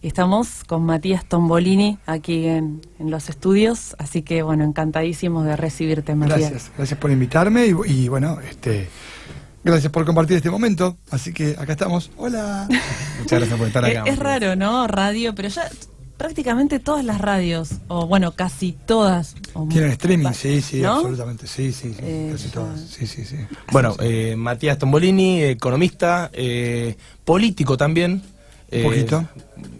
Estamos con Matías Tombolini aquí en los estudios, así que bueno, encantadísimos de recibirte, Matías. Gracias por invitarme y bueno, gracias por compartir este momento, así que acá estamos. Hola. Muchas gracias por estar acá. Es raro, ¿no? Radio, pero ya prácticamente todas las radios, o bueno, casi todas. Tienen streaming, sí, ¿no? Absolutamente, sí, casi todas. Sí. Bueno, Matías Tombolini, economista, político también. Un poquito.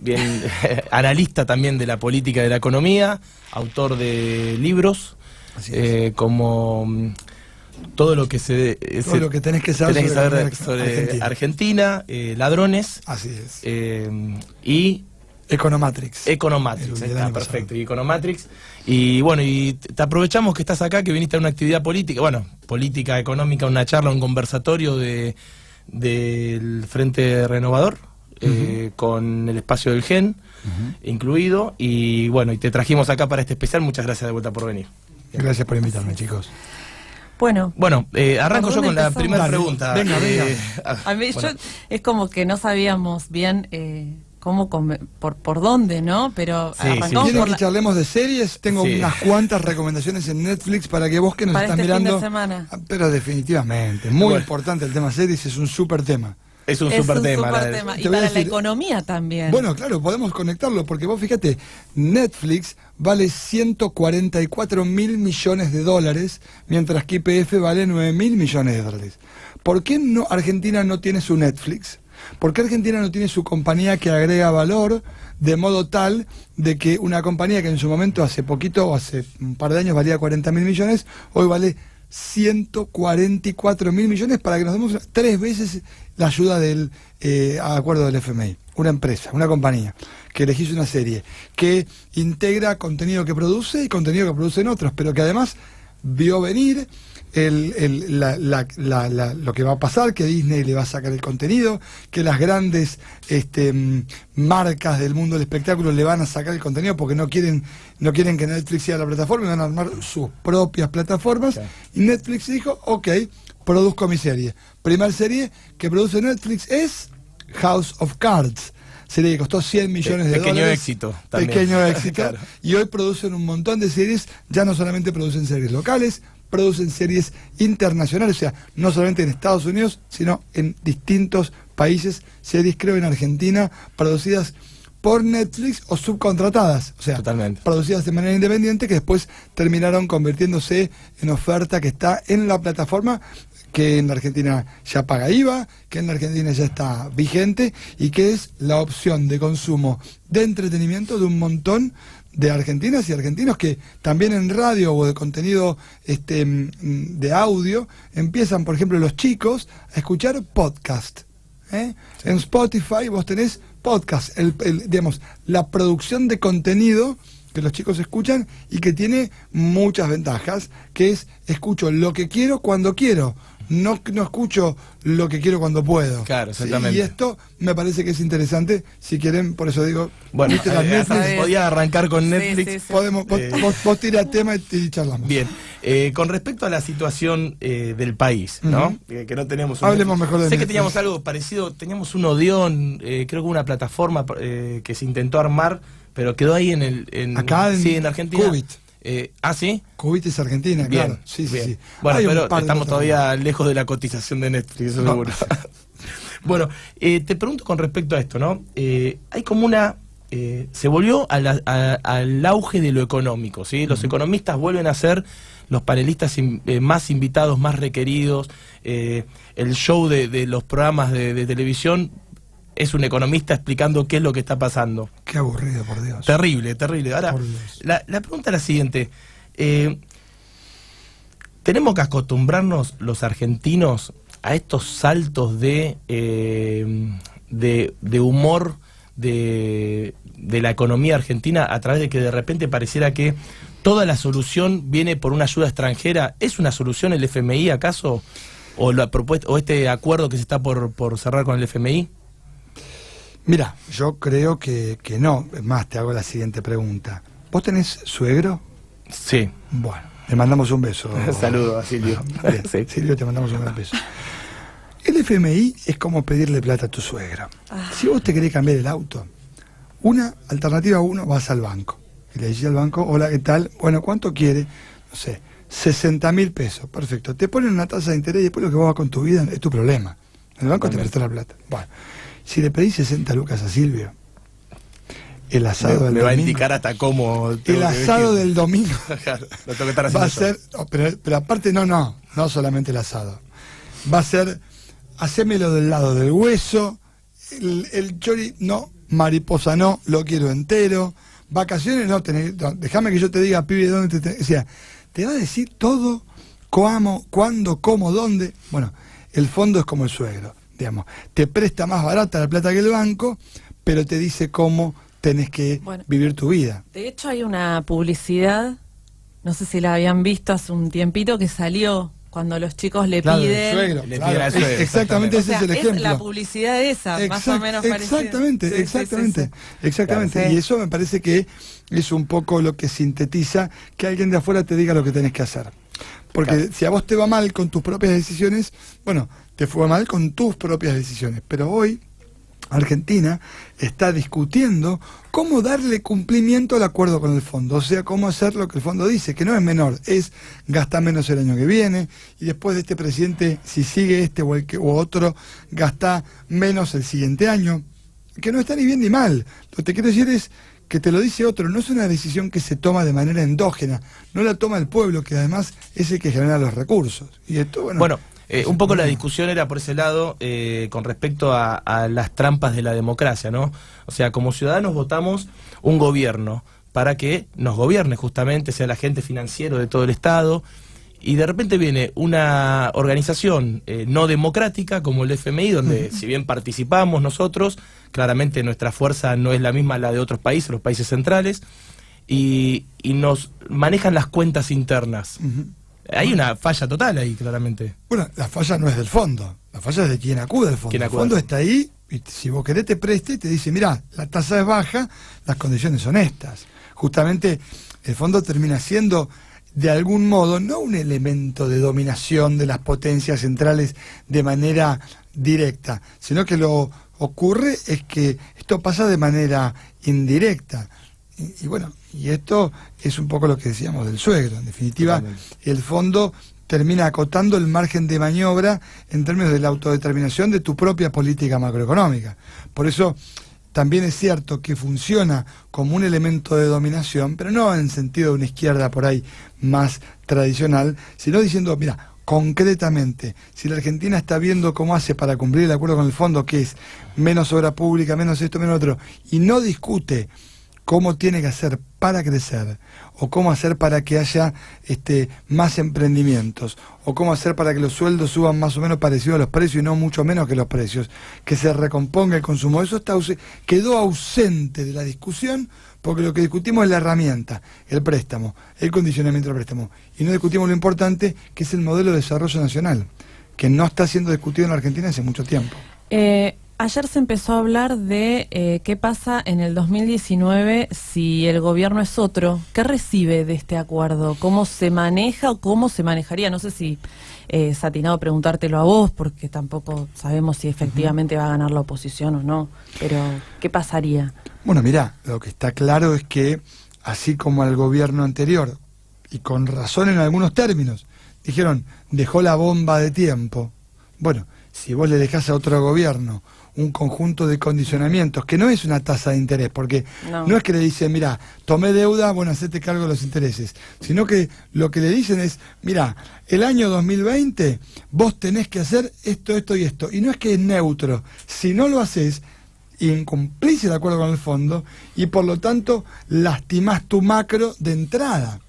Bien, analista también de la política y de la economía, autor de libros, como todo lo que lo que tenés que saber sobre Argentina, Ladrones. Así es. Y Economatrix. Está perfecto. Y Economatrix. Y bueno, y te aprovechamos que estás acá, que viniste a una actividad política, política, económica, una charla, un conversatorio del Frente Renovador, con el espacio del GEN incluido. Y bueno, y te trajimos acá para este especial. Muchas gracias de vuelta por venir. Gracias por invitarme, chicos. Bueno, arranco yo con la primera pregunta. Venga. A mí, es como que no sabíamos bien por dónde, ¿no? Pero arrancamos ¿Quieren que charlemos de series? Tengo unas cuantas recomendaciones en Netflix para que vos que nos estás mirando. Fin de semana. Pero definitivamente, muy importante el tema series, es un súper tema. Es un súper tema. Y para la economía también. Bueno, claro, podemos conectarlo, porque vos fíjate, Netflix vale 144 mil millones de dólares, mientras que YPF vale 9 mil millones de dólares. ¿Por qué Argentina no tiene su Netflix? ¿Por qué Argentina no tiene su compañía que agrega valor de modo tal de que una compañía que en su momento hace un par de años valía 40 mil millones, hoy vale 144 mil millones, para que nos demos 3 veces la ayuda del acuerdo del FMI? Una empresa, una compañía que elegís una serie que integra contenido que produce y contenido que producen otros, pero que además vio venir lo que va a pasar, que Disney le va a sacar el contenido, que las grandes marcas del mundo del espectáculo le van a sacar el contenido porque no quieren que Netflix sea la plataforma, y van a armar sus propias plataformas. Okay. Y Netflix dijo, produzco mi serie. Primera serie que produce Netflix es House of Cards, serie que costó 100 millones de dólares. Pequeño éxito. Claro. Y hoy producen un montón de series. Ya no solamente producen series locales, producen series internacionales, o sea, no solamente en Estados Unidos, sino en distintos países. Series, creo, en Argentina, producidas por Netflix o subcontratadas, o sea, totalmente producidas de manera independiente, que después terminaron convirtiéndose en oferta que está en la plataforma, que en la Argentina ya paga IVA, que en la Argentina ya está vigente y que es la opción de consumo de entretenimiento de un montón de argentinas y argentinos que también en radio o de contenido de audio empiezan, por ejemplo, los chicos a escuchar podcast. Sí. En Spotify vos tenés podcast, digamos, la producción de contenido que los chicos escuchan y que tiene muchas ventajas, que es: escucho lo que quiero cuando quiero, no escucho lo que quiero cuando puedo. Claro, exactamente. Y esto me parece que es interesante. Si quieren, por eso digo, bueno, podía arrancar con Netflix. Sí. Podemos, vos tira tema y charlamos. Bien, con respecto a la situación del país, ¿no? Que no tenemos hablemos mejor de Sé Netflix. Que teníamos algo parecido, teníamos un Odeón, creo que una plataforma que se intentó armar, pero quedó ahí acá en Argentina. Qubit. ¿Sí? Qubit es Argentina, bien, claro. Sí. Bueno, pero estamos todavía lejos de la cotización de Netflix, eso seguro. Bueno, te pregunto con respecto a esto, ¿no? Hay como una... se volvió al auge de lo económico, ¿sí? Los economistas vuelven a ser los panelistas más invitados, más requeridos. El show de los programas de televisión es un economista explicando qué es lo que está pasando. Qué aburrido, por Dios. Terrible. Ahora, la pregunta es la siguiente. ¿Tenemos que acostumbrarnos los argentinos a estos saltos de humor de la economía argentina, a través de que de repente pareciera que toda la solución viene por una ayuda extranjera? ¿Es una solución el FMI acaso? ¿O la propuesta, o este acuerdo que se está por cerrar con el FMI? Mira, yo creo que no. Es más, te hago la siguiente pregunta. ¿Vos tenés suegro? Sí. Bueno, le mandamos un beso. Saludos a Silvio. Sí. Silvio, te mandamos un gran beso. El FMI es como pedirle plata a tu suegro. Si vos te querés cambiar el auto, Una, alternativa 1, vas al banco. Y le decís al banco, hola, ¿qué tal? Bueno, ¿cuánto quiere? No sé, 60.000 pesos. Perfecto. Te ponen una tasa de interés y después lo que vos vas con tu vida es tu problema. El banco te presta la plata. Bueno, si le pedís 60 lucas a Silvio, el asado del domingo... Me va a indicar hasta cómo... El asado del domingo lo tengo que estar haciendo va a ser... Pero aparte no solamente el asado. Va a ser, hacémelo del lado del hueso, el chori, no, mariposa no, lo quiero entero, vacaciones no, déjame que yo te diga, pibe, dónde o sea, te va a decir todo, cómo, cuándo, cómo, dónde. Bueno, el fondo es como el suegro, digamos, te presta más barata la plata que el banco, pero te dice cómo tenés que vivir tu vida. De hecho hay una publicidad, no sé si la habían visto hace un tiempito, que salió cuando los chicos le piden... Suegro, exactamente, ese es el ejemplo. Es la publicidad esa, más o menos parecida. Exactamente. Sí. Y eso me parece que es un poco lo que sintetiza que alguien de afuera te diga lo que tenés que hacer. Porque si a vos te va mal con tus propias decisiones, bueno, te fue mal con tus propias decisiones. Pero hoy Argentina está discutiendo cómo darle cumplimiento al acuerdo con el fondo, o sea, cómo hacer lo que el fondo dice, que no es menor, es gastar menos el año que viene, y después de este presidente, si sigue este o otro, gasta menos el siguiente año, que no está ni bien ni mal. Lo que te quiero decir es que te lo dice otro, no es una decisión que se toma de manera endógena, no la toma el pueblo, que además es el que genera los recursos. Y esto, bueno un poco la discusión era por ese lado con respecto a las trampas de la democracia, ¿no? O sea, como ciudadanos votamos un gobierno para que nos gobierne justamente, sea el agente financiero de todo el Estado, y de repente viene una organización no democrática como el FMI, donde si bien participamos nosotros, claramente nuestra fuerza no es la misma a la de otros países, los países centrales, y nos manejan las cuentas internas. Hay una falla total ahí, claramente. Bueno, la falla no es del fondo, la falla es de quien acude al fondo. El fondo está ahí, y si vos querés te preste, te dice, mirá, la tasa es baja, las condiciones son estas. Justamente el fondo termina siendo, de algún modo, no un elemento de dominación de las potencias centrales de manera directa, sino que lo ocurre es que esto pasa de manera indirecta. Y bueno, y esto es un poco lo que decíamos del suegro. En definitiva, el fondo termina acotando el margen de maniobra en términos de la autodeterminación de tu propia política macroeconómica. Por eso también es cierto que funciona como un elemento de dominación, pero no en sentido de una izquierda por ahí más tradicional, sino diciendo, mira, concretamente, si la Argentina está viendo cómo hace para cumplir el acuerdo con el fondo, que es menos obra pública, menos esto, menos otro, y no discute cómo tiene que hacer para crecer, o cómo hacer para que haya más emprendimientos, o cómo hacer para que los sueldos suban más o menos parecido a los precios y no mucho menos que los precios, que se recomponga el consumo. Eso quedó ausente de la discusión, porque lo que discutimos es la herramienta, el préstamo, el condicionamiento del préstamo, y no discutimos lo importante, que es el modelo de desarrollo nacional, que no está siendo discutido en la Argentina hace mucho tiempo. Ayer se empezó a hablar de qué pasa en el 2019 si el gobierno es otro. ¿Qué recibe de este acuerdo? ¿Cómo se maneja o cómo se manejaría? No sé si es atinado preguntártelo a vos, porque tampoco sabemos si efectivamente va a ganar la oposición o no. Pero, ¿qué pasaría? Bueno, mirá, lo que está claro es que, así como al gobierno anterior, y con razón en algunos términos, dijeron, dejó la bomba de tiempo. Bueno, si vos le dejás a otro gobierno un conjunto de condicionamientos, que no es una tasa de interés, porque no es que le dicen, mira, tomé deuda, bueno, hacete cargo de los intereses, sino que lo que le dicen es, mira, el año 2020 vos tenés que hacer esto, esto y esto, y no es que es neutro, si no lo haces, incumplís el acuerdo con el fondo, y por lo tanto lastimás tu macro de entrada.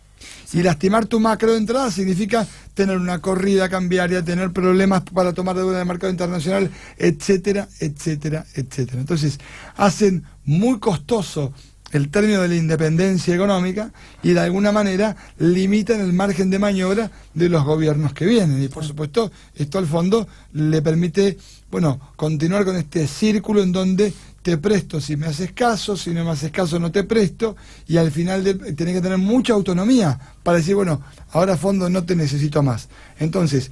Y lastimar tu macro de entrada significa tener una corrida cambiaria, tener problemas para tomar deuda de mercado internacional, etcétera, etcétera, etcétera. Entonces, hacen muy costoso el término de la independencia económica y de alguna manera limitan el margen de maniobra de los gobiernos que vienen. Y por supuesto, esto al fondo le permite, bueno, continuar con este círculo en donde te presto si me haces caso, si no me haces caso no te presto, y al final tenés que tener mucha autonomía para decir, bueno, ahora fondo no te necesito más. Entonces,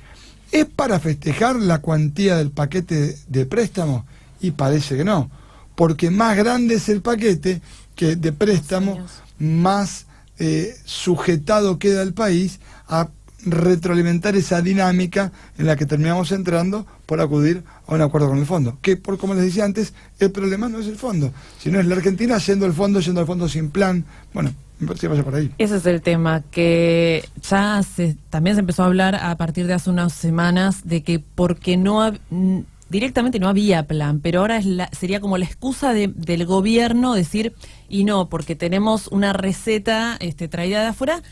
¿es para festejar la cuantía del paquete de préstamo? Y parece que no, porque más grande es el paquete que de préstamo, más sujetado queda el país a retroalimentar esa dinámica en la que terminamos entrando por acudir a un acuerdo con el fondo. Que, por como les decía antes, el problema no es el fondo, sino es la Argentina yendo al fondo sin plan. Bueno, me parece que vaya por ahí. Ese es el tema, que ya también se empezó a hablar a partir de hace unas semanas de que porque directamente no había plan, pero ahora sería como la excusa del gobierno decir, y no, porque tenemos una receta traída de afuera.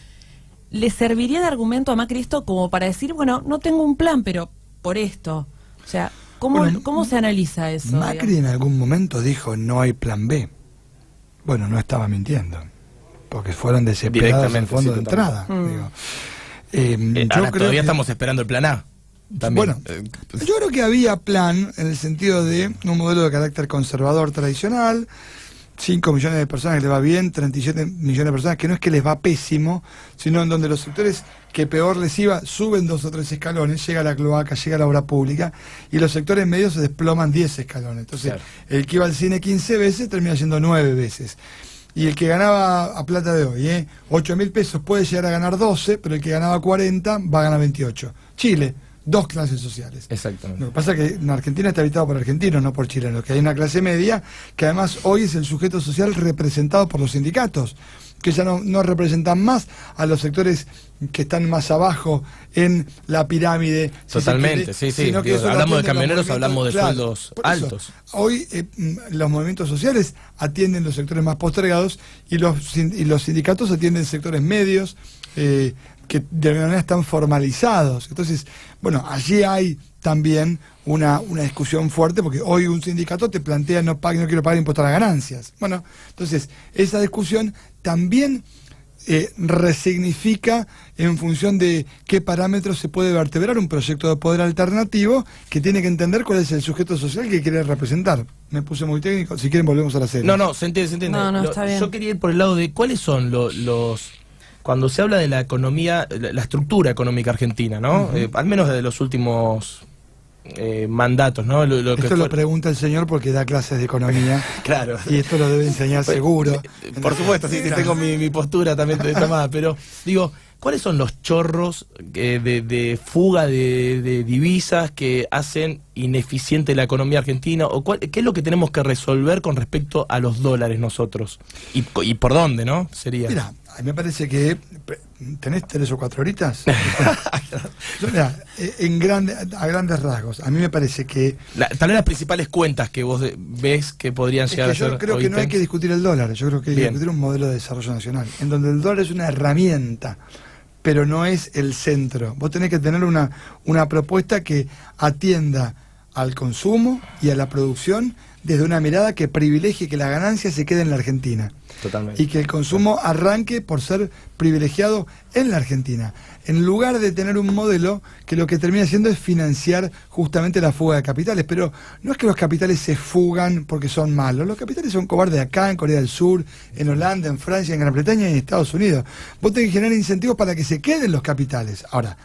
¿Le serviría de argumento a Macri esto como para decir, bueno, no tengo un plan, pero por esto? O sea, ¿cómo se analiza eso? Macri digamos? En algún momento dijo, no hay plan B. Bueno, no estaba mintiendo, porque fueron desesperados al fondo de entrada. Todavía estamos esperando el plan A. También. Bueno, yo creo que había plan en el sentido de un modelo de carácter conservador tradicional, 5 millones de personas que les va bien, 37 millones de personas que no es que les va pésimo, sino en donde los sectores que peor les iba suben 2 o 3 escalones, llega la cloaca, llega la obra pública, y los sectores medios se desploman 10 escalones. Entonces, claro, el que iba al cine 15 veces termina siendo 9 veces. Y el que ganaba a plata de hoy, 8.000 pesos puede llegar a ganar 12, pero el que ganaba 40 va a ganar 28. Chile, 2 clases sociales. Exactamente. Lo que pasa es que en Argentina está habitado por argentinos, no por chilenos, que hay una clase media que además hoy es el sujeto social representado por los sindicatos, que ya no representan más a los sectores que están más abajo en la pirámide. Totalmente, sí. Sino que hablamos de camioneros, hablamos de sueldos altos. Hoy los movimientos sociales atienden los sectores más postergados y los sindicatos atienden sectores medios, que de alguna manera están formalizados. Entonces, bueno, allí hay también una discusión fuerte, porque hoy un sindicato te plantea no quiero pagar impuestos a las ganancias. Bueno, entonces, esa discusión también resignifica en función de qué parámetros se puede vertebrar un proyecto de poder alternativo que tiene que entender cuál es el sujeto social que quiere representar. Me puse muy técnico, si quieren volvemos a la serie. No, se entiende. No, está bien. Yo quería ir por el lado de cuáles son los cuando se habla de la economía, la estructura económica argentina, ¿no? Al menos desde los últimos mandatos, ¿no? Esto lo pregunta el señor porque da clases de economía. Claro. Y esto lo debe enseñar seguro. Por supuesto, sí, tengo mi postura también tomada, pero digo, ¿cuáles son los chorros de fuga de divisas que hacen ineficiente la economía argentina? ¿O qué es lo que tenemos que resolver con respecto a los dólares nosotros? ¿Y por dónde, no? Sería. Mira, a mí me parece que ¿tenés 3 o 4 horitas? Mira, a grandes rasgos, a mí me parece que tal vez las principales cuentas que vos ves que podrían llegar a ser. Yo creo que no hay que discutir el dólar, yo creo que hay que discutir un modelo de desarrollo nacional, en donde el dólar es una herramienta, pero no es el centro. Vos tenés que tener una propuesta que atienda al consumo y a la producción desde una mirada que privilegie que la ganancia se quede en la Argentina. Totalmente. Y que el consumo arranque por ser privilegiado en la Argentina, en lugar de tener un modelo que lo que termina haciendo es financiar justamente la fuga de capitales. Pero no es que los capitales se fugan porque son malos, los capitales son cobardes acá, en Corea del Sur, en Holanda, en Francia, en Gran Bretaña y en Estados Unidos. Vos tenés que generar incentivos para que se queden los capitales. Ahora,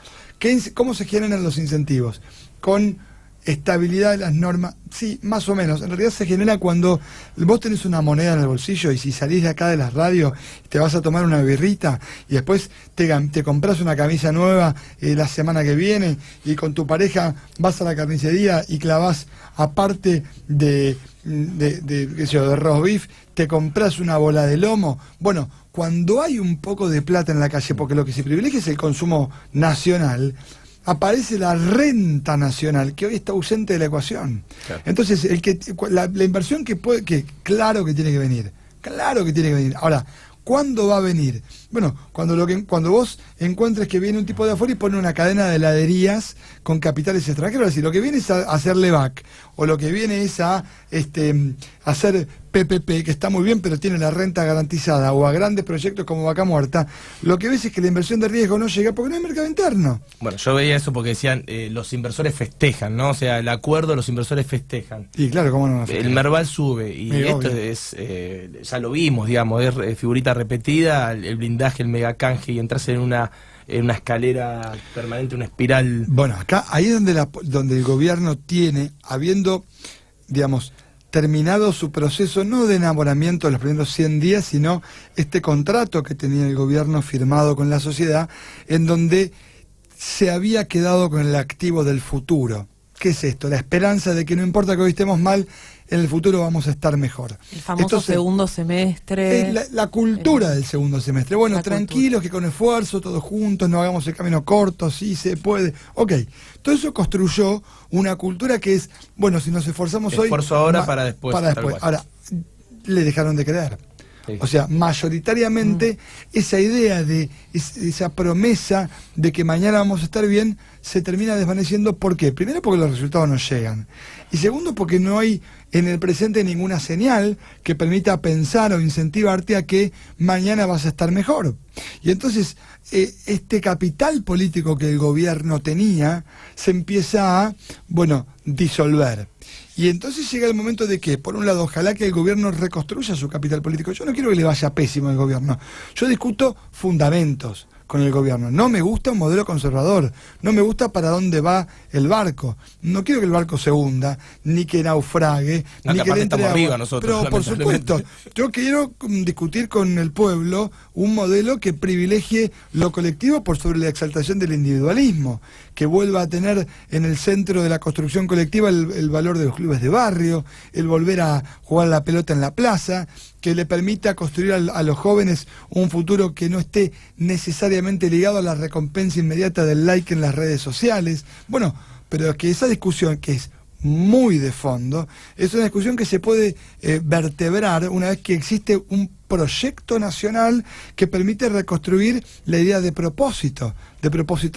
¿cómo se generan los incentivos? Con estabilidad de las normas, sí, más o menos. En realidad se genera cuando vos tenés una moneda en el bolsillo y si salís de acá de las radios te vas a tomar una birrita y después te compras una camisa nueva la semana que viene y con tu pareja vas a la carnicería y clavás, aparte de roast beef, te compras una bola de lomo. Bueno, cuando hay un poco de plata en la calle, porque lo que se privilegia es el consumo nacional, aparece la renta nacional, que hoy está ausente de la ecuación. Claro. Entonces, la inversión claro que tiene que venir. Ahora, ¿cuándo va a venir? Bueno, cuando vos encuentres que viene un tipo de afuera y pone una cadena de heladerías con capitales extranjeros, es decir, lo que viene es a hacerle back, o lo que viene es a hacer PPP, que está muy bien, pero tiene la renta garantizada, o a grandes proyectos como Vaca Muerta, lo que ves es que la inversión de riesgo no llega porque no hay mercado interno. Bueno, yo veía eso porque decían, los inversores festejan, ¿no? O sea, el acuerdo, los inversores festejan. Y claro, ¿cómo no? El Merval sube, y esto es, ya lo vimos, digamos, es figurita repetida, el blindaje, el megacanje, y entrarse en una escalera permanente, una espiral. Bueno, acá, ahí es donde el gobierno tiene, habiendo, digamos, terminado su proceso no de enamoramiento de los primeros 100 días, sino este contrato que tenía el gobierno firmado con la sociedad, en donde se había quedado con el activo del futuro. ¿Qué es esto? La esperanza de que no importa que hoy estemos mal, en el futuro vamos a estar mejor. El famoso segundo semestre. La cultura del segundo semestre. Bueno, tranquilos, que con esfuerzo, todos juntos, no hagamos el camino corto, sí se puede. Ok, todo eso construyó una cultura que es, bueno, si nos esforzamos hoy... Esfuerzo ahora para después. Ahora, le dejaron de creer. Sí. O sea, mayoritariamente esa idea de esa promesa de que mañana vamos a estar bien se termina desvaneciendo. ¿Por qué? Primero, porque los resultados no llegan. Y segundo, porque no hay en el presente ninguna señal que permita pensar o incentivarte a que mañana vas a estar mejor. Y entonces, este capital político que el gobierno tenía se empieza a, disolver. Y entonces llega el momento de que, por un lado, ojalá que el gobierno reconstruya su capital político. Yo no quiero que le vaya pésimo al gobierno. Yo discuto fundamentos con el gobierno. No me gusta un modelo conservador. No me gusta para dónde va el barco. No quiero que el barco se hunda, ni que naufrague, ni que le entre agua. Nosotros, pero, por supuesto, yo quiero discutir con el pueblo un modelo que privilegie lo colectivo por sobre la exaltación del individualismo, que vuelva a tener en el centro de la construcción colectiva el valor de los clubes de barrio, el volver a jugar la pelota en la plaza, que le permita construir a los jóvenes un futuro que no esté necesariamente ligado a la recompensa inmediata del like en las redes sociales. Bueno, pero que esa discusión, que es muy de fondo, es una discusión que se puede vertebrar una vez que existe un proyecto nacional que permite reconstruir la idea de propósito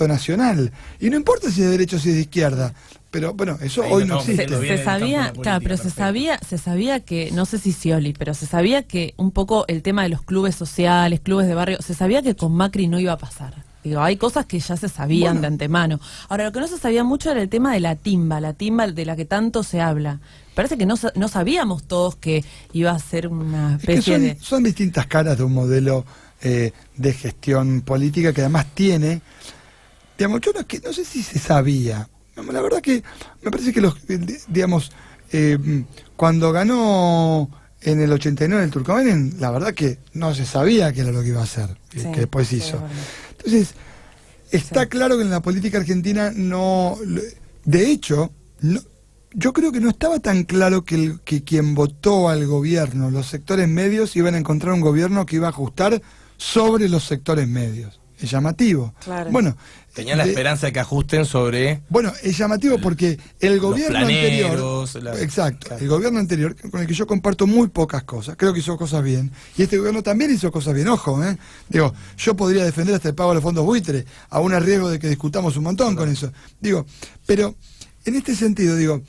nacional. Y no importa si es de derecha o si es de izquierda, pero bueno, eso ahí hoy no existe. Se sabía, claro, pero se sabía que, no sé si Scioli, pero se sabía que un poco el tema de los clubes sociales, clubes de barrio, se sabía que con Macri no iba a pasar. Digo, hay cosas que ya se sabían de antemano. Ahora, lo que no se sabía mucho era el tema de la timba de la que tanto se habla. Parece que no sabíamos todos que iba a ser una especie son distintas caras de un modelo de gestión política que además tiene, digamos, yo no sé si se sabía. La verdad que me parece que cuando ganó en el 89 el Turco Menem, la verdad que no se sabía qué era lo que iba a hacer, que después hizo. Entonces, está claro que en la política argentina no... De hecho, yo creo que no estaba tan claro que quien votó al gobierno, los sectores medios, iban a encontrar un gobierno que iba a ajustar sobre los sectores medios. Es llamativo. Claro. Bueno, tenía la esperanza de que ajusten sobre... Bueno, es llamativo porque el gobierno planeros, anterior... Exacto, claro. El gobierno anterior, con el que yo comparto muy pocas cosas, creo que hizo cosas bien, y este gobierno también hizo cosas bien, ojo, Digo, yo podría defender hasta el pago de los fondos buitre, aún a riesgo de que discutamos un montón con eso. Digo, pero en este sentido, digo,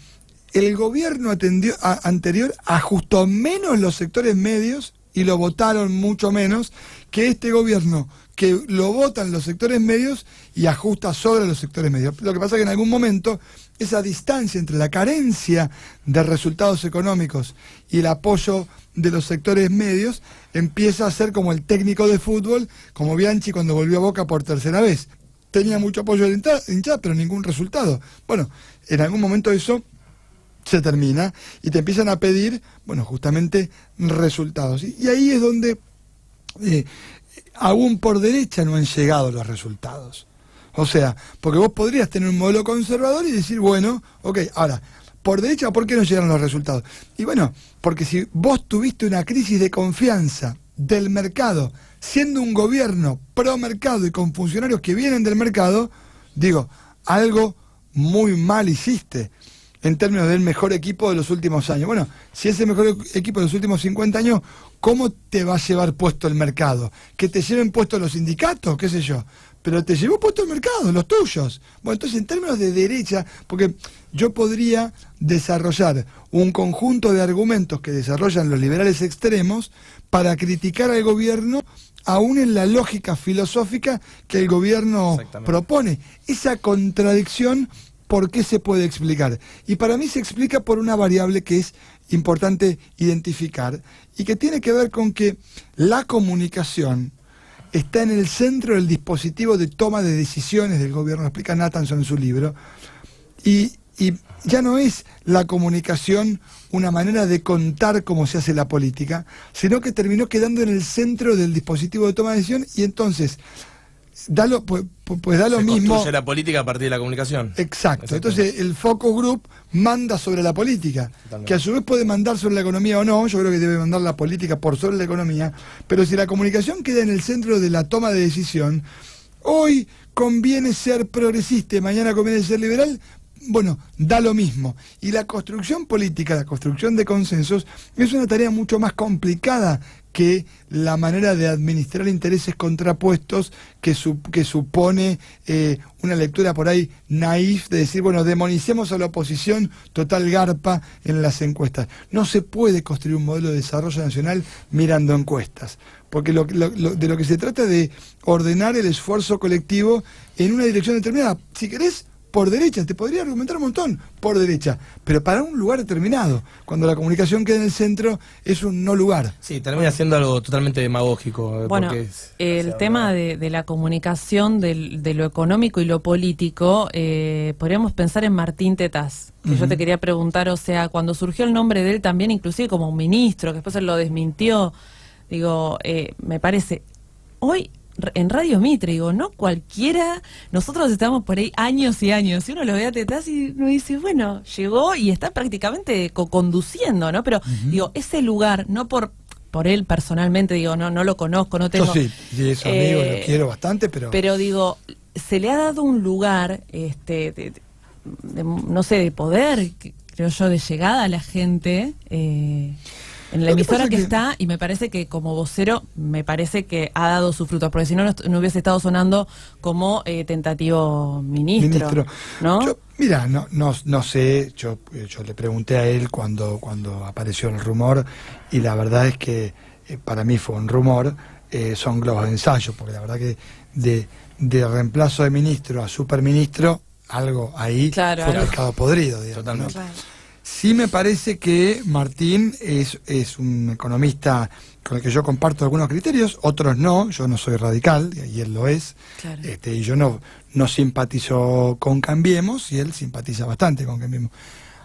el gobierno anterior ajustó menos los sectores medios y lo votaron mucho menos que este gobierno, que lo votan los sectores medios y ajusta sobre los sectores medios. Lo que pasa es que en algún momento esa distancia entre la carencia de resultados económicos y el apoyo de los sectores medios empieza a ser como el técnico de fútbol, como Bianchi cuando volvió a Boca por tercera vez. Tenía mucho apoyo de hinchada, pero ningún resultado. Bueno, en algún momento eso se termina y te empiezan a pedir, justamente resultados. Y ahí es donde aún por derecha no han llegado los resultados. O sea, porque vos podrías tener un modelo conservador y decir, ahora, por derecha, ¿por qué no llegaron los resultados? Y porque si vos tuviste una crisis de confianza del mercado, siendo un gobierno pro mercado y con funcionarios que vienen del mercado, algo muy mal hiciste en términos del mejor equipo de los últimos años. Bueno, si es el mejor equipo de los últimos 50 años, ¿cómo te va a llevar puesto el mercado? ¿Que te lleven puesto los sindicatos? ¿Qué sé yo? Pero te llevó puesto el mercado, los tuyos. Bueno, entonces en términos de derecha, porque yo podría desarrollar un conjunto de argumentos que desarrollan los liberales extremos para criticar al gobierno aún en la lógica filosófica que el gobierno propone. Esa contradicción, ¿por qué se puede explicar? Y para mí se explica por una variable que es importante identificar y que tiene que ver con que la comunicación está en el centro del dispositivo de toma de decisiones del gobierno, lo explica Nathanson en su libro, y y ya no es la comunicación una manera de contar cómo se hace la política, sino que terminó quedando en el centro del dispositivo de toma de decisión, y entonces da lo mismo. Se construye la política a partir de la comunicación. Exacto. Entonces el focus group manda sobre la política, que a su vez puede mandar sobre la economía o no. Yo creo que debe mandar la política por sobre la economía, pero si la comunicación queda en el centro de la toma de decisión, hoy conviene ser progresista, mañana conviene ser liberal, bueno, da lo mismo. Y la construcción política, la construcción de consensos, es una tarea mucho más complicada que la manera de administrar intereses contrapuestos que supone una lectura por ahí naif de decir, bueno, demonicemos a la oposición, total garpa en las encuestas. No se puede construir un modelo de desarrollo nacional mirando encuestas, porque de lo que se trata es de ordenar el esfuerzo colectivo en una dirección determinada. Si querés, por derecha, te podría argumentar un montón, por derecha, pero para un lugar determinado. Cuando la comunicación queda en el centro, es un no lugar. Sí, termina siendo algo totalmente demagógico. Bueno, el tema de la comunicación, de lo económico y lo político, podríamos pensar en Martín Tetaz, que yo te quería preguntar, o sea, cuando surgió el nombre de él también, inclusive como un ministro, que después él lo desmintió, digo, me parece, hoy en Radio Mitre, digo, no cualquiera, nosotros estamos por ahí años y años, y uno lo ve a Tetaz y uno dice, bueno, llegó y está prácticamente conduciendo, ¿no? Pero, digo, ese lugar, no por él personalmente, digo, no lo conozco, no tengo... Yo sí, y es amigo, lo quiero bastante, pero... Pero, digo, se le ha dado un lugar, no sé, de poder, creo yo, de llegada a la gente, en la emisora que está, y me parece que como vocero, me parece que ha dado su fruto, porque si no, no hubiese estado sonando como tentativo ministro. ¿No? Yo, mira, no sé, yo le pregunté a él cuando apareció el rumor, y la verdad es que para mí fue un rumor, son globos de ensayo, porque la verdad que de reemplazo de ministro a superministro, algo ahí fue pescado podrido, digamos. Totalmente. ¿No? Claro. Sí me parece que Martín es un economista con el que yo comparto algunos criterios, otros no, yo no soy radical, y él lo es, claro. Y yo no simpatizo con Cambiemos, y él simpatiza bastante con Cambiemos.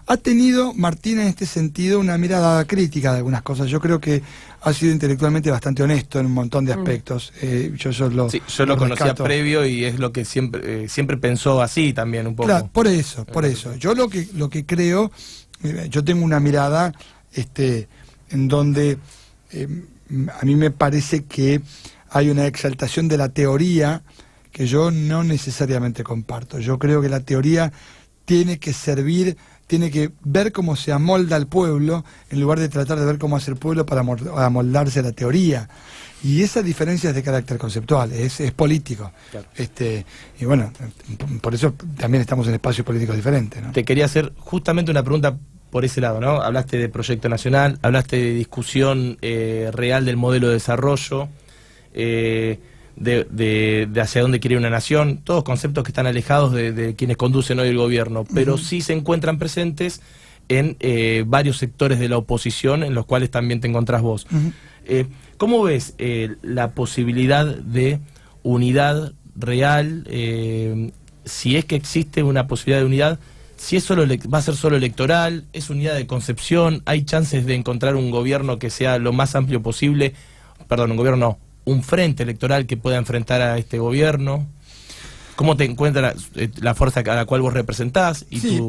Ha tenido Martín en este sentido una mirada crítica de algunas cosas. Yo creo que ha sido intelectualmente bastante honesto en un montón de aspectos. Yo lo conocía previo, y es lo que siempre pensó así también un poco. Claro, por eso. Yo lo que creo, yo tengo una mirada en donde a mí me parece que hay una exaltación de la teoría que yo no necesariamente comparto. Yo creo que la teoría tiene que servir, tiene que ver cómo se amolda al pueblo, en lugar de tratar de ver cómo hace el pueblo para amoldarse a la teoría. Y esa diferencia es de carácter conceptual, es político. Claro. Y bueno, por eso también estamos en espacios políticos diferentes, ¿no? Te quería hacer justamente una pregunta por ese lado, ¿no? Hablaste de proyecto nacional, hablaste de discusión real del modelo de desarrollo, de hacia dónde quiere ir una nación, todos conceptos que están alejados de quienes conducen hoy el gobierno, pero sí se encuentran presentes en varios sectores de la oposición, en los cuales también te encontrás vos. ¿Cómo ves la posibilidad de unidad real, si es que existe una posibilidad de unidad? Si es va a ser solo electoral, es unidad de concepción, hay chances de encontrar un gobierno que sea lo más amplio posible, perdón, un gobierno no, un frente electoral que pueda enfrentar a este gobierno. ¿Cómo te encuentra la fuerza a la cual vos representás?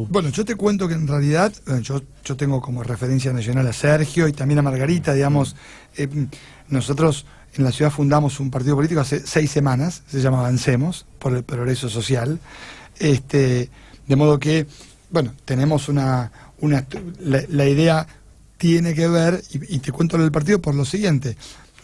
Bueno, yo te cuento que en realidad yo tengo como referencia nacional a Sergio y también a Margarita, digamos. Nosotros en la ciudad fundamos un partido político hace 6 semanas, se llama Avancemos, por el progreso social. De modo que, bueno, tenemos la idea tiene que ver, y te cuento lo del partido por lo siguiente.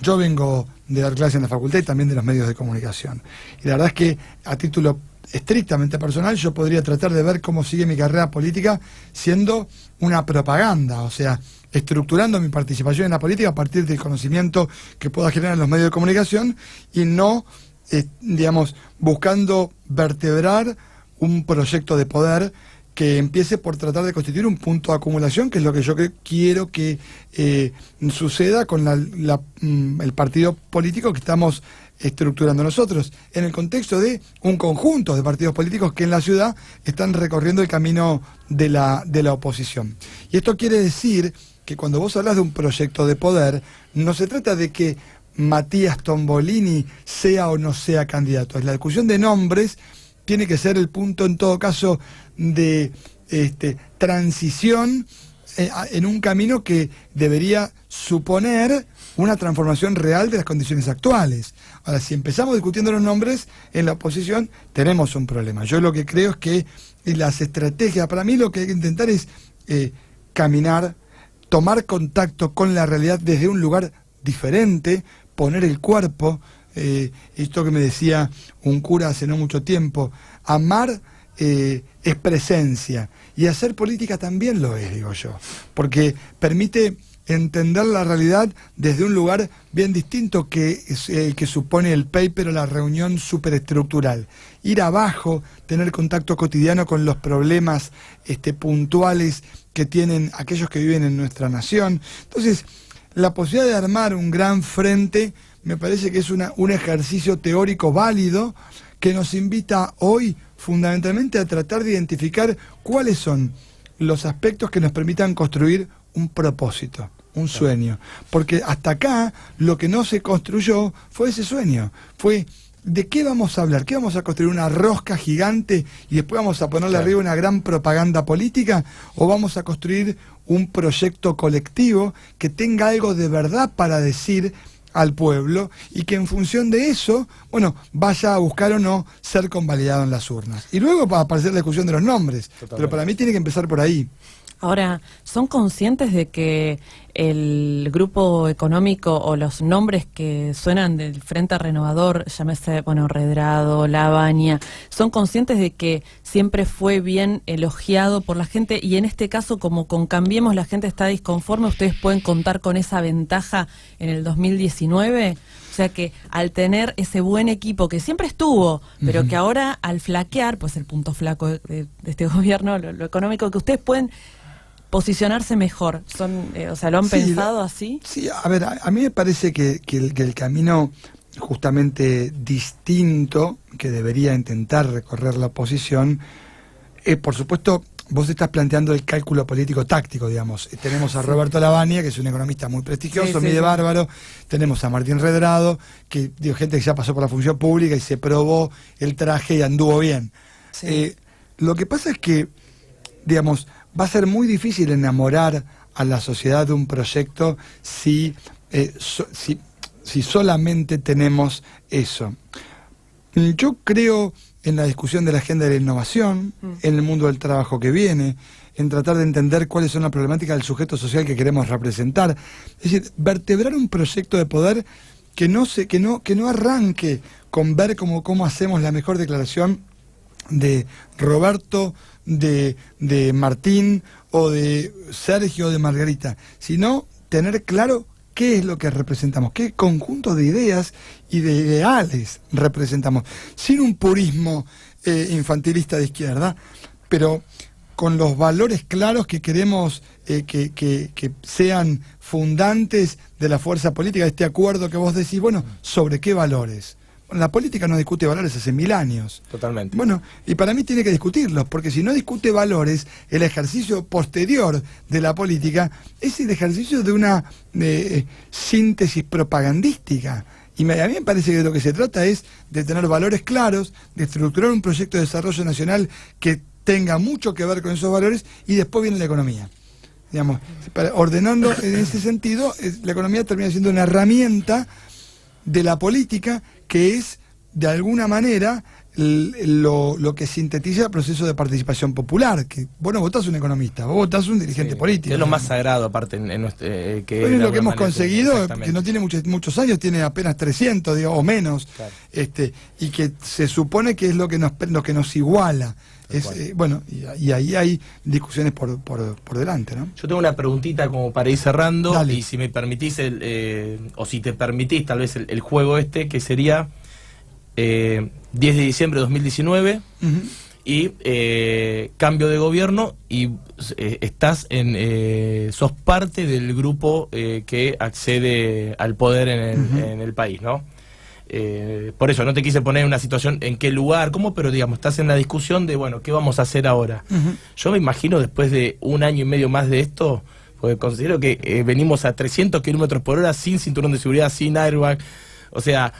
Yo vengo de dar clases en la facultad y también de los medios de comunicación. Y la verdad es que a título estrictamente personal yo podría tratar de ver cómo sigue mi carrera política siendo una propaganda, o sea, estructurando mi participación en la política a partir del conocimiento que pueda generar en los medios de comunicación y no, digamos, buscando vertebrar un proyecto de poder que empiece por tratar de constituir un punto de acumulación, que es lo que yo quiero que suceda con el partido político que estamos estructurando nosotros, en el contexto de un conjunto de partidos políticos que en la ciudad están recorriendo el camino de la oposición. Y esto quiere decir que cuando vos hablas de un proyecto de poder, no se trata de que Matías Tombolini sea o no sea candidato. La discusión de nombres tiene que ser el punto, en todo caso, de transición en un camino que debería suponer una transformación real de las condiciones actuales. Ahora, si empezamos discutiendo los nombres en la oposición, tenemos un problema. Yo lo que creo es que las estrategias, para mí lo que hay que intentar es caminar, tomar contacto con la realidad desde un lugar diferente, poner el cuerpo, esto que me decía un cura hace no mucho tiempo, amar es presencia, y hacer política también lo es, digo yo, porque permite entender la realidad desde un lugar bien distinto que supone el paper o la reunión superestructural. Ir abajo, tener contacto cotidiano con los problemas puntuales que tienen aquellos que viven en nuestra nación. Entonces, la posibilidad de armar un gran frente me parece que es un ejercicio teórico válido que nos invita hoy fundamentalmente a tratar de identificar cuáles son los aspectos que nos permitan construir un propósito, un sueño. Porque hasta acá lo que no se construyó fue ese sueño, fue ¿de qué vamos a hablar? ¿Qué vamos a construir? ¿Una rosca gigante y después vamos a ponerle arriba una gran propaganda política? ¿O vamos a construir un proyecto colectivo que tenga algo de verdad para decir al pueblo y que en función de eso, bueno, vaya a buscar o no ser convalidado en las urnas? Y luego va a aparecer la discusión de los nombres. Totalmente. Pero para mí tiene que empezar por ahí. Ahora, ¿son conscientes de que el grupo económico o los nombres que suenan del Frente Renovador, llámese, bueno, Redrado, Labaña, son conscientes de que siempre fue bien elogiado por la gente y en este caso, como con Cambiemos la gente está disconforme, ustedes pueden contar con esa ventaja en el 2019? O sea que al tener ese buen equipo que siempre estuvo, pero que ahora al flaquear, pues el punto flaco de este gobierno, lo económico, que ustedes pueden posicionarse mejor, o sea, ¿lo han pensado así? Sí, a ver, a mí me parece que el camino justamente distinto que debería intentar recorrer la oposición, por supuesto, vos estás planteando el cálculo político táctico, digamos. Tenemos a Roberto Labaña, que es un economista muy prestigioso, mide bárbaro. Tenemos a Martín Redrado, que digo, gente que ya pasó por la función pública y se probó el traje y anduvo bien. Sí. Lo que pasa es que, digamos, va a ser muy difícil enamorar a la sociedad de un proyecto si solamente tenemos eso. Yo creo en la discusión de la agenda de la innovación, en el mundo del trabajo que viene, en tratar de entender cuáles son las problemáticas del sujeto social que queremos representar. Es decir, vertebrar un proyecto de poder que no arranque con ver cómo hacemos la mejor declaración de Roberto, de Martín o de Sergio o de Margarita, sino tener claro qué es lo que representamos, qué conjunto de ideas y de ideales representamos, sin un purismo infantilista de izquierda, pero con los valores claros que queremos que sean fundantes de la fuerza política, de este acuerdo que vos decís, bueno, ¿sobre qué valores? La política no discute valores hace 1000 años. Totalmente. Bueno, y para mí tiene que discutirlos, porque si no discute valores, el ejercicio posterior de la política es el ejercicio de una síntesis propagandística. Y a mí me parece que de lo que se trata es de tener valores claros, de estructurar un proyecto de desarrollo nacional que tenga mucho que ver con esos valores, y después viene la economía. Digamos, ordenando en ese sentido, la economía termina siendo una herramienta de la política que es, de alguna manera, lo que sintetiza el proceso de participación popular, que vos no votás un economista, vos votás un dirigente político. Es lo más sagrado, aparte, que bueno, es lo que hemos conseguido, que no tiene muchos años, tiene apenas 300, o menos, claro. Y que se supone que es lo que nos iguala. Bueno, y ahí hay discusiones por delante, ¿no? Yo tengo una preguntita como para ir cerrando. Dale. Y si me permitís, o si te permitís tal vez el juego que sería 10 de diciembre de 2019 y cambio de gobierno, y sos parte del grupo que accede al poder en el país, ¿no? por eso no te quise poner en una situación en qué lugar, cómo, pero digamos, estás en la discusión de, bueno, ¿qué vamos a hacer ahora? Yo me imagino después de 1 año y medio más de esto, porque considero que venimos a 300 kilómetros por hora sin cinturón de seguridad, sin airbag, o sea,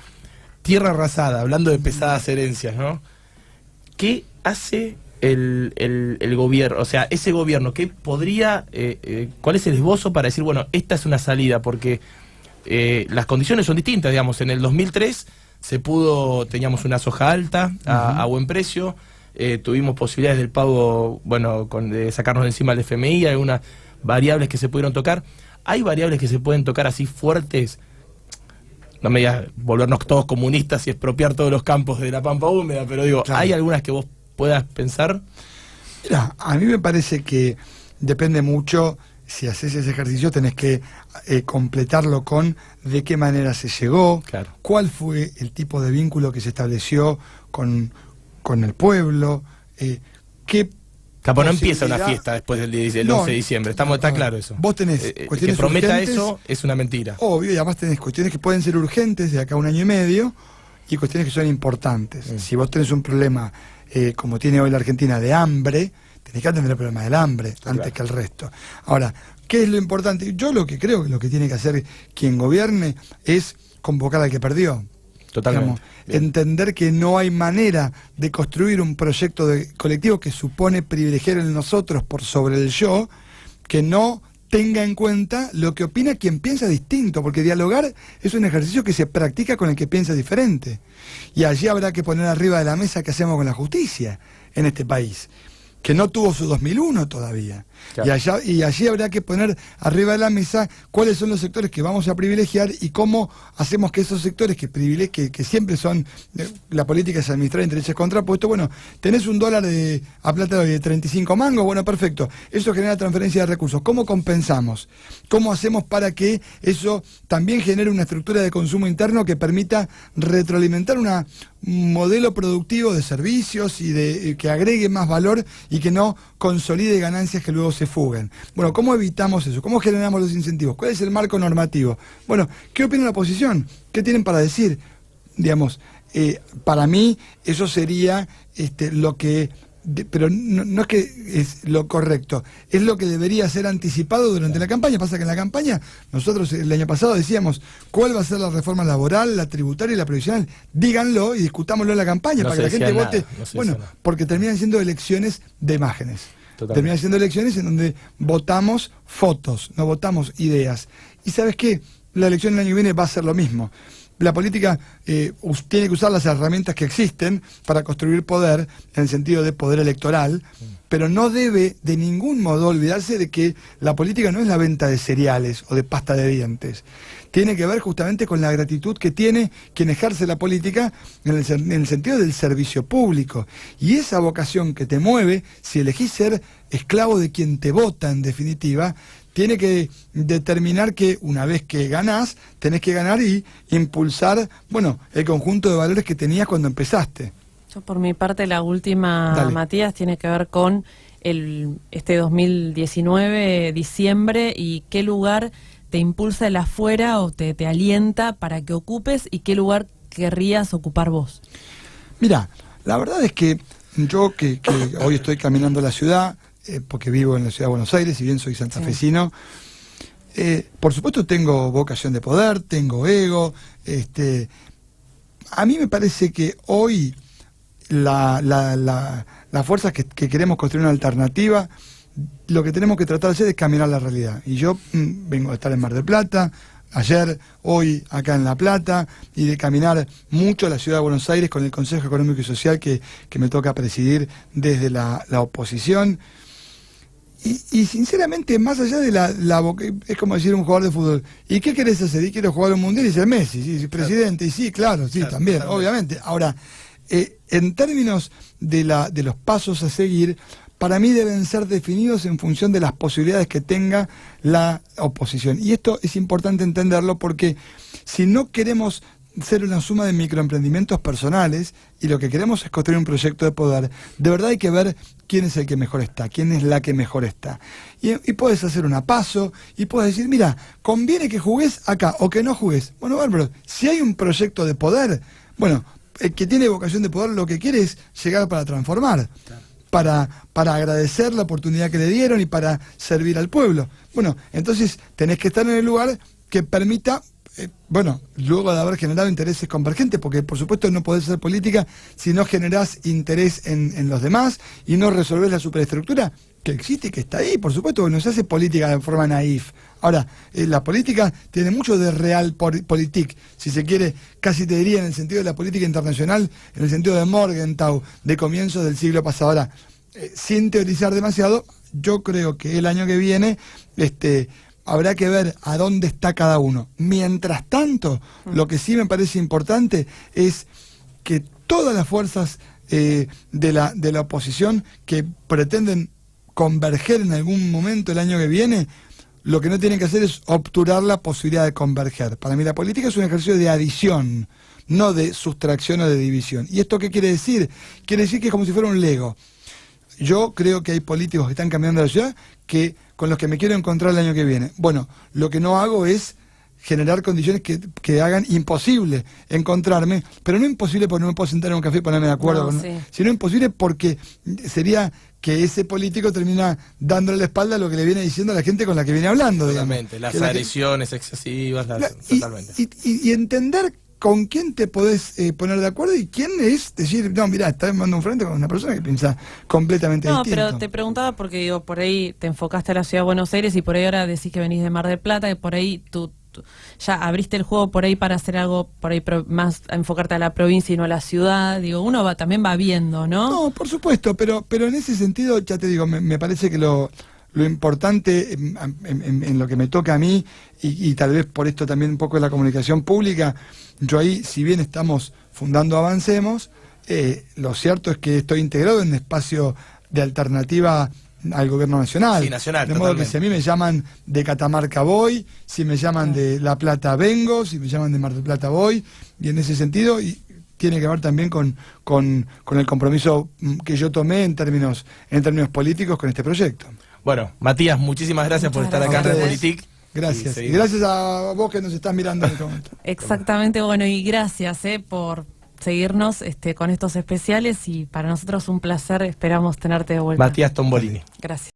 tierra arrasada, hablando de pesadas herencias, ¿no? ¿Qué hace el gobierno? O sea, ese gobierno, ¿qué podría, cuál es el esbozo para decir, bueno, esta es una salida? Porque las condiciones son distintas, digamos. En el 2003 teníamos una soja alta a buen precio, tuvimos posibilidades del pago, bueno, de sacarnos de encima el FMI, hay algunas variables que se pudieron tocar. Hay variables que se pueden tocar así fuertes, no me digas volvernos todos comunistas y expropiar todos los campos de la pampa húmeda, pero digo, claro, ¿hay algunas que vos puedas pensar? Mira, a mí me parece que depende mucho. Si haces ese ejercicio tenés que completarlo con de qué manera se llegó, claro, cuál fue el tipo de vínculo que se estableció con el pueblo, qué... Bueno, no empieza una fiesta después del 11 de diciembre, está claro eso. Vos tenés cuestiones que prometa urgentes, eso es una mentira. Obvio, y además tenés cuestiones que pueden ser urgentes de acá a 1 año y medio y cuestiones que son importantes. Si vos tenés un problema, como tiene hoy la Argentina, de hambre, tenés que atender el problema del hambre antes que el resto. Ahora, ¿qué es lo importante? Yo lo que creo que lo que tiene que hacer quien gobierne es convocar al que perdió. Totalmente. Digamos, entender que no hay manera de construir un proyecto colectivo que supone privilegiar el nosotros por sobre el yo, que no tenga en cuenta lo que opina quien piensa distinto, porque dialogar es un ejercicio que se practica con el que piensa diferente. Y allí habrá que poner arriba de la mesa qué hacemos con la justicia en este país, que no tuvo su 2001 todavía. Claro. Y allí habrá que poner arriba de la mesa cuáles son los sectores que vamos a privilegiar y cómo hacemos que esos sectores que siempre son, la política es administrar intereses contrapuestos. Bueno, tenés $1 a plata de 35 mangos, bueno, perfecto. Eso genera transferencia de recursos. ¿Cómo compensamos? ¿Cómo hacemos para que eso también genere una estructura de consumo interno que permita retroalimentar un modelo productivo de servicios y que agregue más valor y que no consolide ganancias que luego se fuguen? Bueno, ¿cómo evitamos eso? ¿Cómo generamos los incentivos? ¿Cuál es el marco normativo? Bueno, ¿qué opina la oposición? ¿Qué tienen para decir? Digamos, para mí eso sería lo que... pero no es que es lo correcto, es lo que debería ser anticipado durante la campaña. Pasa que en la campaña, nosotros el año pasado decíamos, ¿cuál va a ser la reforma laboral, la tributaria y la previsional? Díganlo y discutámoslo en la campaña para que la gente vote. Bueno, porque terminan siendo elecciones de imágenes. Terminan siendo elecciones en donde votamos fotos, no votamos ideas. Y ¿sabes qué? La elección del año que viene va a ser lo mismo. La política tiene que usar las herramientas que existen para construir poder, en el sentido de poder electoral, pero no debe de ningún modo olvidarse de que la política no es la venta de cereales o de pasta de dientes. Tiene que ver justamente con la gratitud que tiene quien ejerce la política en el sentido del servicio público. Y esa vocación que te mueve, si elegís ser esclavo de quien te vota en definitiva, tiene que determinar que una vez que ganás, tenés que ganar y impulsar, bueno, el conjunto de valores que tenías cuando empezaste. Yo por mi parte la última, Dale. Matías, tiene que ver con este 2019, diciembre, y qué lugar te impulsa el afuera o te alienta para que ocupes y qué lugar querrías ocupar vos. Mira, la verdad es que yo que hoy estoy caminando la ciudad, porque vivo en la ciudad de Buenos Aires, si bien soy santafesino, por supuesto tengo vocación de poder, tengo ego, a mí me parece que hoy las fuerzas que queremos construir una alternativa, lo que tenemos que tratar de hacer es caminar la realidad. Y yo vengo a estar en Mar del Plata, ayer, hoy acá en La Plata, y de caminar mucho la ciudad de Buenos Aires con el Consejo Económico y Social que me toca presidir desde la oposición. Y sinceramente, más allá de es como decir un jugador de fútbol, ¿y qué querés hacer? Y quiero jugar un mundial, y dice Messi, sí, presidente, y sí, claro, sí, también, obviamente. Ahora, en términos de los pasos a seguir, para mí deben ser definidos en función de las posibilidades que tenga la oposición. Y esto es importante entenderlo porque si no queremos ser una suma de microemprendimientos personales y lo que queremos es construir un proyecto de poder. De verdad hay que ver quién es el que mejor está, quién es la que mejor está. Y puedes hacer una paso y puedes decir, mira, conviene que jugues acá o que no jugues. Bueno, bárbaro, si hay un proyecto de poder, bueno, el que tiene vocación de poder lo que quiere es llegar para transformar. Para agradecer la oportunidad que le dieron y para servir al pueblo. Bueno, entonces tenés que estar en el lugar que permita, luego de haber generado intereses convergentes, porque por supuesto no podés hacer política si no generás interés en los demás y no resolvés la superestructura que existe y que está ahí, por supuesto, porque no se hace política de forma naif. Ahora, la política tiene mucho de realpolitik, si se quiere, casi te diría en el sentido de la política internacional, en el sentido de Morgenthau, de comienzos del siglo pasado. Ahora, sin teorizar demasiado, yo creo que el año que viene habrá que ver a dónde está cada uno. Mientras tanto, lo que sí me parece importante es que todas las fuerzas de la oposición que pretenden converger en algún momento el año que viene, lo que no tienen que hacer es obturar la posibilidad de converger. Para mí la política es un ejercicio de adición, no de sustracción o de división. ¿Y esto qué quiere decir? Quiere decir que es como si fuera un Lego. Yo creo que hay políticos que están cambiando la ciudad con los que me quiero encontrar el año que viene. Bueno, lo que no hago es generar condiciones que hagan imposible encontrarme, pero no imposible porque no me puedo sentar en un café y ponerme de acuerdo, sino imposible porque sería que ese político termina dándole la espalda a lo que le viene diciendo a la gente con la que viene hablando. Totalmente, las agresiones excesivas, totalmente. Y entender con quién te podés poner de acuerdo y quién es decir, no, mirá, estás mandando un frente con una persona que piensa completamente distinto. No, pero te preguntaba porque digo, por ahí te enfocaste a la ciudad de Buenos Aires y por ahí ahora decís que venís de Mar del Plata y por ahí tú ya abriste el juego por ahí para hacer algo por ahí más a enfocarte a la provincia y no a la ciudad. Digo, uno también va viendo, ¿no? No, por supuesto, pero en ese sentido, ya te digo, me parece que lo importante en lo que me toca a mí, y tal vez por esto también un poco de la comunicación pública, yo ahí, si bien estamos fundando Avancemos, lo cierto es que estoy integrado en un espacio de alternativa al gobierno nacional. Sí, nacional, de modo que si a mí me llaman de Catamarca voy, si me llaman de La Plata vengo, si me llaman de Mar del Plata voy, y en ese sentido tiene que ver también con el compromiso que yo tomé en términos políticos con este proyecto. Bueno, Matías, muchísimas gracias por estar acá en Red Politik. Gracias. Y gracias a vos que nos estás mirando en este momento. Exactamente, bueno, y gracias por seguirnos con estos especiales y para nosotros un placer, esperamos tenerte de vuelta. Matías Tombolini. Gracias.